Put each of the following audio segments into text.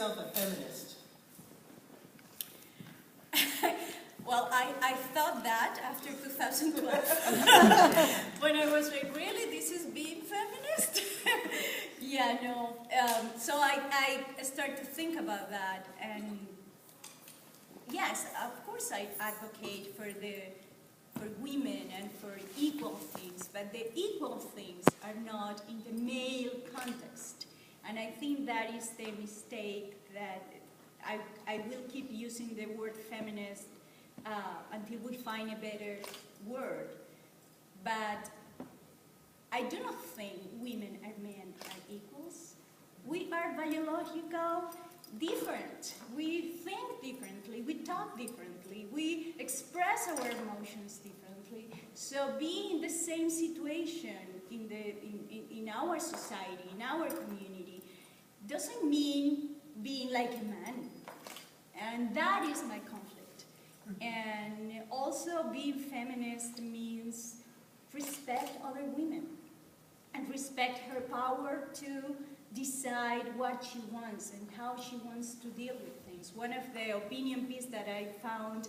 yourself a feminist? Well, I thought that after 2012, when I was like, really, this is being feminist? Yeah, no. So I started to think about that, and yes, of course I advocate for women and for equal things, but the equal things are not in the male context. And I think that is the mistake that I will keep using the word feminist until we find a better word. But I do not think women and men are equals. We are biological different. We think differently, we talk differently, we express our emotions differently. So being in the same situation in our society, in our community, doesn't mean being like a man. And that is my conflict. And also being feminist means respect other women and respect her power to decide what she wants and how she wants to deal with things. One of the opinion pieces that I found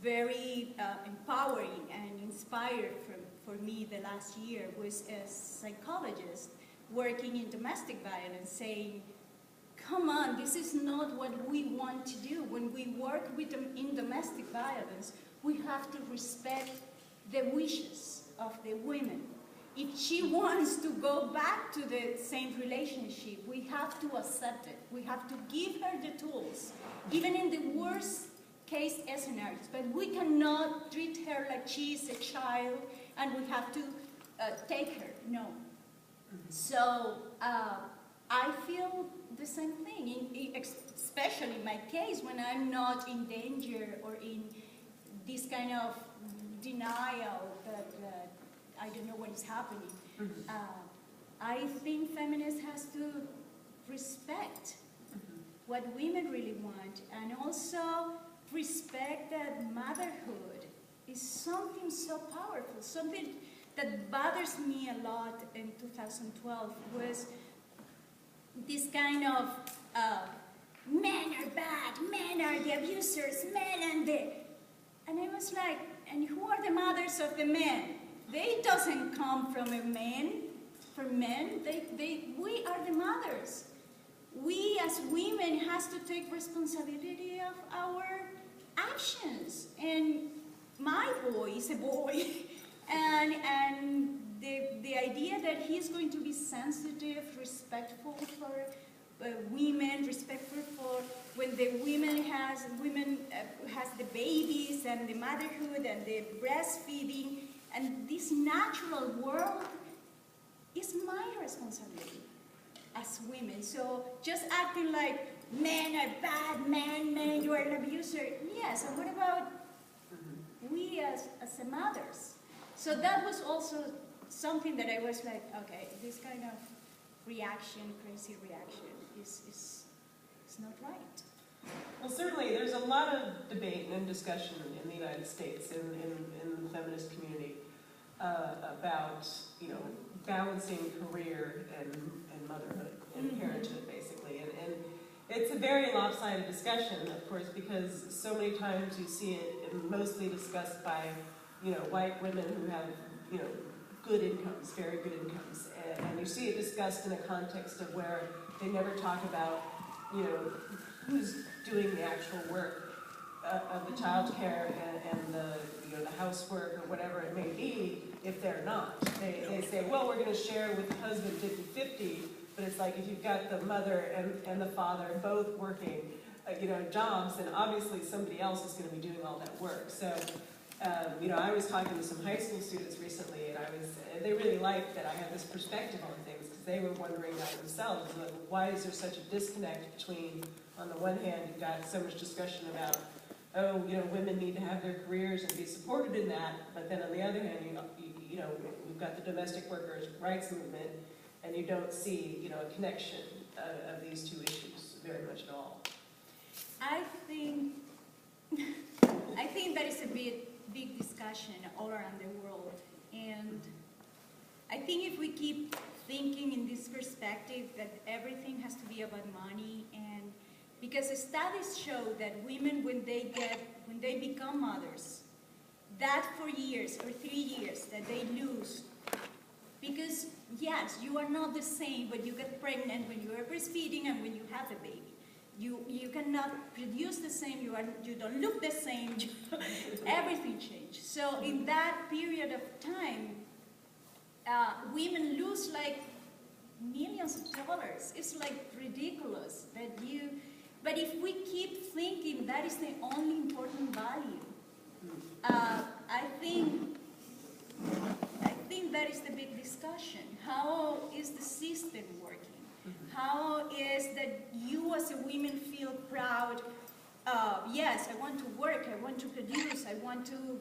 very empowering and inspired for me the last year was a psychologist working in domestic violence saying, come on, this is not what we want to do. When we work with them in domestic violence, we have to respect the wishes of the women. If she wants to go back to the same relationship, we have to accept it. We have to give her the tools, even in the worst case scenarios. But we cannot treat her like she's a child and we have to take her. No. So I feel the same thing, especially in my case when I'm not in danger or in this kind of denial that I don't know what is happening. I think feminists has to respect what women really want, and also respect that motherhood is something so powerful. Something that bothers me a lot in 2012 was this kind of men are bad, men are the abusers, men and I was like, and who are the mothers of the men? They doesn't come from a man, from men. We are the mothers. We as women has to take responsibility of our actions. And my boy is a boy, and the idea that he's going to be sensitive, respectful for women, respectful for when the women has the babies and the motherhood and the breastfeeding. And this natural world is my responsibility as women. So just acting like men are bad, men, you are an abuser. Yes, and what about we as the mothers? So that was also something that I was like, okay, this kind of reaction, crazy reaction, is not right. Well, certainly there's a lot of debate and discussion in the United States, in the feminist community, about, balancing career and motherhood and parenthood, basically. And it's a very lopsided discussion, of course, because so many times you see it mostly discussed by, white women who have, good incomes, very good incomes. And you see it discussed in a context of where they never talk about, who's doing the actual work of the child care and the housework or whatever it may be, if they're not. They say, well, we're going to share with the husband 50-50, but it's like if you've got the mother and the father both working, jobs, then obviously somebody else is going to be doing all that work. So, I was talking to some high school students recently, and they really liked that I had this perspective on things, because they were wondering that themselves, why is there such a disconnect between, on the one hand, you've got so much discussion about, women need to have their careers and be supported in that, but then on the other hand, we've got the domestic workers' rights movement, and you don't see, a connection of these two issues very much at all. I think that is a big discussion all around the world, and I think if we keep thinking in this perspective that everything has to be about money and because studies show that women, when they become mothers, that 4 years or 3 years that they lose, because yes, you are not the same when you get pregnant, when you are breastfeeding, and when you have a baby. You cannot produce the same, you don't look the same, everything changed. So in that period of time, women lose like millions of dollars. It's like ridiculous but if we keep thinking that is the only important value, I think that is the big discussion. How is the system working? How is that you as a woman feel proud? Yes, I want to work, I want to produce, I want to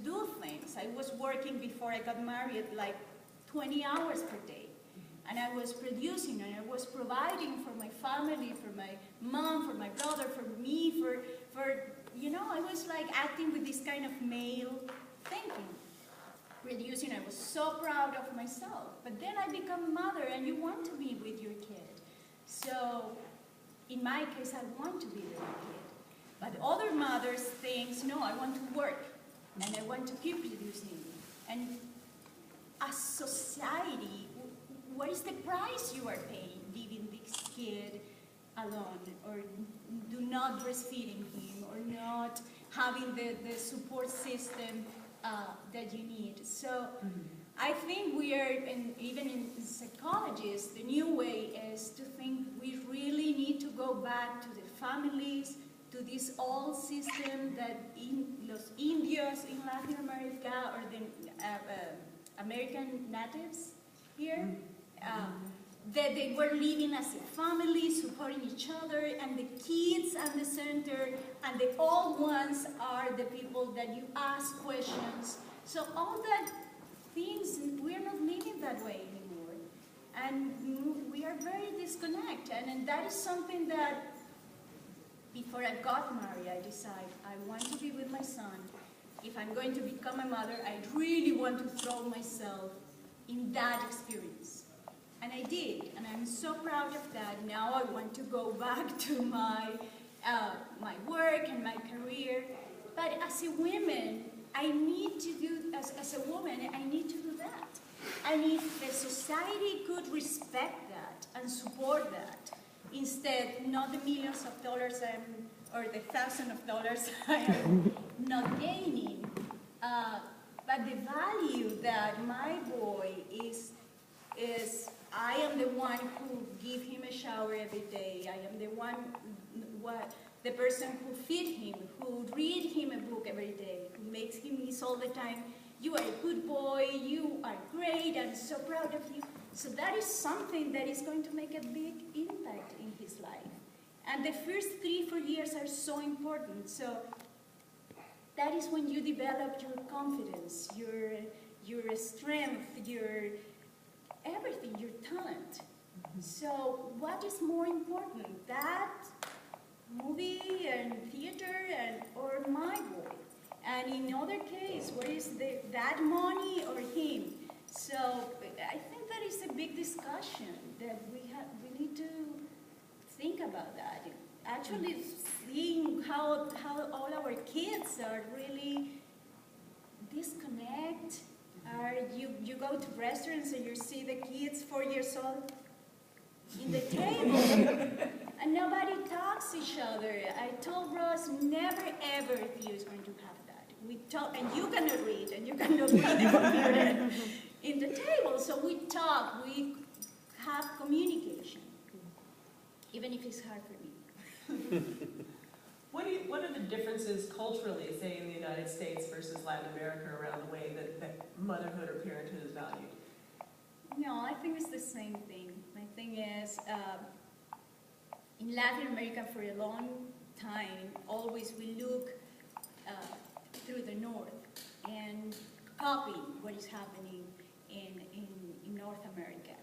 do things. I was working before I got married like 20 hours per day. And I was producing, and I was providing for my family, for my mom, for my brother, for me, I was like acting with this kind of male thinking. Producing, I was so proud of myself. But then I become a mother, and you want to be with your kid. So, in my case, I want to be with my kid. But other mothers think, no, I want to work, and I want to keep producing. And as society, what is the price you are paying, leaving this kid alone, or do not breastfeeding him, or not having the support system that you need? So I think we are, and even in psychologists, the new way is to think we really need to go back to the families, to this old system that in los Indios in Latin America, or the American natives here, that they were living as a family, supporting each other, and the kids at the center, and the old ones are the people that you ask questions. So all that things, we are not living that way anymore. And we are very disconnected. And that is something that, before I got married, I decided I want to be with my son. If I'm going to become a mother, I really want to throw myself in that experience. And I did, and I'm so proud of that. Now I want to go back to my work and my career. But as a woman, I need to do, as a woman, I need to do that. And if the society could respect that and support that, instead, not the millions of dollars or the thousands of dollars I am not gaining, but the value that my boy is I am the one who give him a shower every day. I am the person who feed him, who read him a book every day, who makes him miss all the time. You are a good boy, you are great, I'm so proud of you. So that is something that is going to make a big impact in his life. And the first 3-4 years are so important. So that is when you develop your confidence, your strength, your everything, your talent. So what is more important, that movie and theater or my boy? And in other case, what is that money or him? So I think that is a big discussion that we need to think about that. Actually seeing how all our kids are really disconnect. You go to restaurants and you see the kids 4 years old in the table and nobody talks to each other. I told Ross, never ever Theo is going to have that. We talk, and you cannot read, and you cannot read the computer in the table. So we talk, we have communication, even if it's hard for me. What are the differences culturally, say in the United States versus Latin America, around the way that motherhood or parenthood is valued? No, I think it's the same thing. My thing is, in Latin America for a long time, always we look through the north and copy what is happening in North America.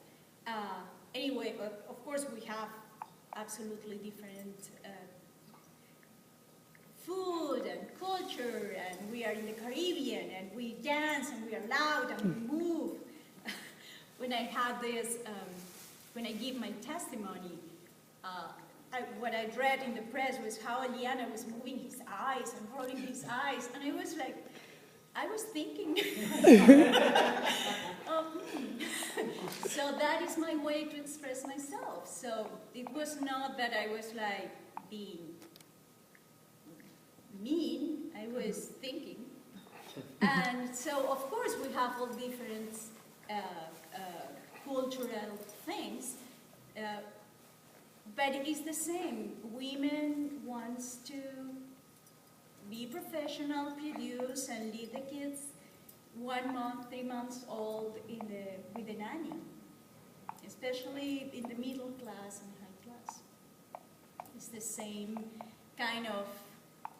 Anyway, but of course we have absolutely different food and culture, and we are in the Caribbean, and we dance, and we are loud, and we move. When I had this, when I give my testimony, what I read in the press was how Eliana was moving his eyes and rolling his eyes, and I was like, I was thinking. So that is my way to express myself. So it was not that I was like being mean, I was thinking. And so of course we have all different cultural things, but it is the same. Women wants to be professional, produce, and leave the kids 1 month, 3 months old with a nanny, especially in the middle class and high class. It's the same kind of,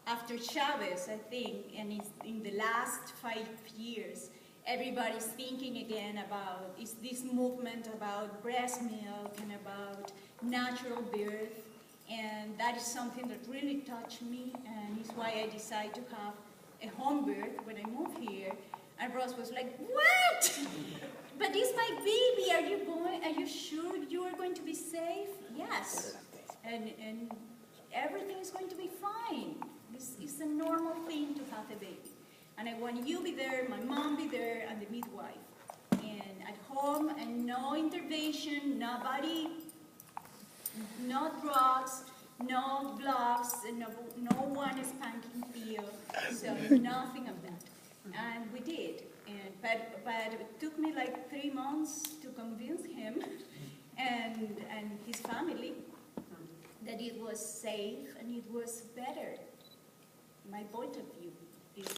after Chavez, I think, and it's in the last 5 years, everybody's thinking again about, is this movement about breast milk and about natural birth, and that is something that really touched me, and it's why I decided to have a home birth when I moved here. And Ross was like, what? But it's my baby, are you sure you are going to be safe? Yes, and everything is going to be fine. It's a normal thing to have a baby. And I want you be there, my mom be there, and the midwife. And at home, and no intervention, nobody, no drugs, no gloves, and no one spanking Theo. So nothing of that. And we did. But it took me like 3 months to convince him and his family that it was safe and it was better. My point of view is